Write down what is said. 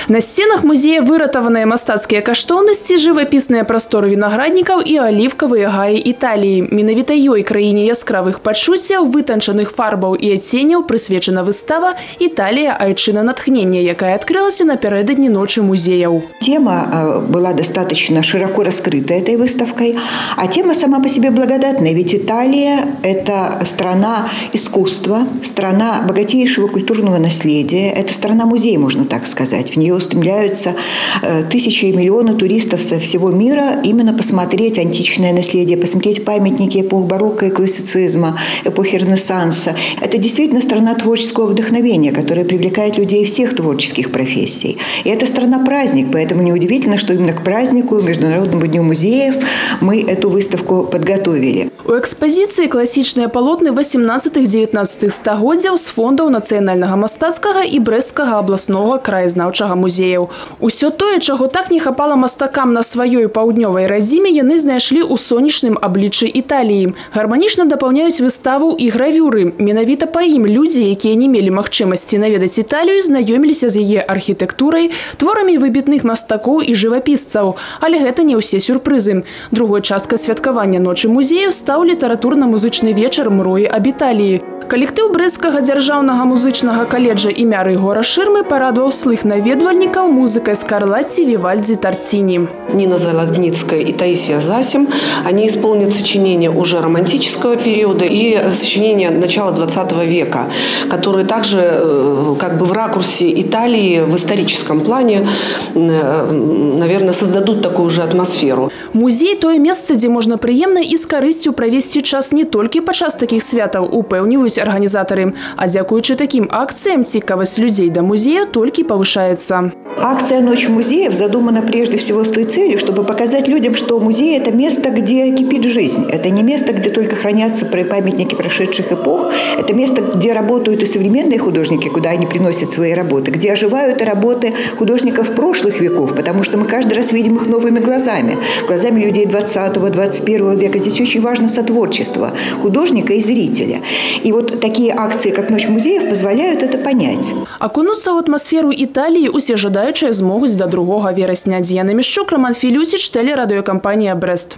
На сценах музея выратаваныя мастацкія каштоўнасці, жывапісныя прасторы вінаграднікаў і аліўкавыя гаі Італіі. Менавіта ёй, краіне яскравых пачуццяў, вытанчаных фарбаў і адценняў, прысвечана выстава «Італія. Айчына натхнення», якая открылась напярэдадні ночи музеяў. Тема была достаточно широко раскрыта этой выставкой, а тема сама по себе благодатная. Ведь Италия – это страна искусства, страна богатейшего культурного наследия, это страна музея, можно так сказать. В нее устремляются тысячи и миллионы туристов со всего мира именно посмотреть античное наследие, посмотреть памятники эпох барокко и классицизма, эпохи Ренессанса. Это действительно страна творческого вдохновения, которая привлекает людей всех творческих профессий. И это страна-праздник, поэтому неудивительно, что именно к празднику, Международному дню музеев, мы эту выставку подготовили. У экспозиции классичные полотны 18-19 стагоддзяў з фондаў нацыянальнага мастацкага і брэсцкага абласнога краязнаўчага музеяў. Усё тое, чаго так не хапала мастакам на сваёй паўднёвай радзіме, яны знайшлі ў сонечным абліччы Італіі. Гарманічна дапаўняюць выставу і гравюры. Менавіта па ім людзі, якія не мелі магчымасці наведаць Італію, знаёміліся з яе архітэктурай, творамі выбітных мастакоў і жывапісцаў. Але гэта не ўсе сюрпрызы. Другой часткай святкавання ночы музею стаў літаратурна-музычны вечар «Мроі аб Італіі». Калектыў брэсцкага дзяржаўнага музычнага каледжа імя Рыгора Шырмы парадаваў слых наведвальнікаў музыкай Скарлатти, Вивальди, Тортини. Нина Золотницкая и Таисия Засим, они исполнят сочинения уже романтического периода и сочинения начала 20 века, которые также как бы в ракурсе Италии в историческом плане, наверное, создадут такую же атмосферу. Музей – тое месца, дзе можна прыемна і з карысцю правесці час не толькі падчас такіх святаў, упэўніваюць арганізатары. А дзякуючы такім акцыям цікавасць людей до музея только повышается. Акция «Ночь музеев» задумана прежде всего с той целью, чтобы показать людям, что музей – это место, где кипит жизнь. Это не место, где только хранятся памятники прошедших эпох. Это место, где работают и современные художники, куда они приносят свои работы, где оживают и работы художников прошлых веков, потому что мы каждый раз видим их новыми глазами. Глазами людей 20-21 века. Здесь очень важно сотворчество художника и зрителя. И вот такие акции, как «Ночь музеев», позволяют это понять. Окунуться в атмосферу Італії усе жадаючыя змогуць до 2 верасня. Діана Мішчук, Роман Філюціч, телерадіокомпанія «Брест».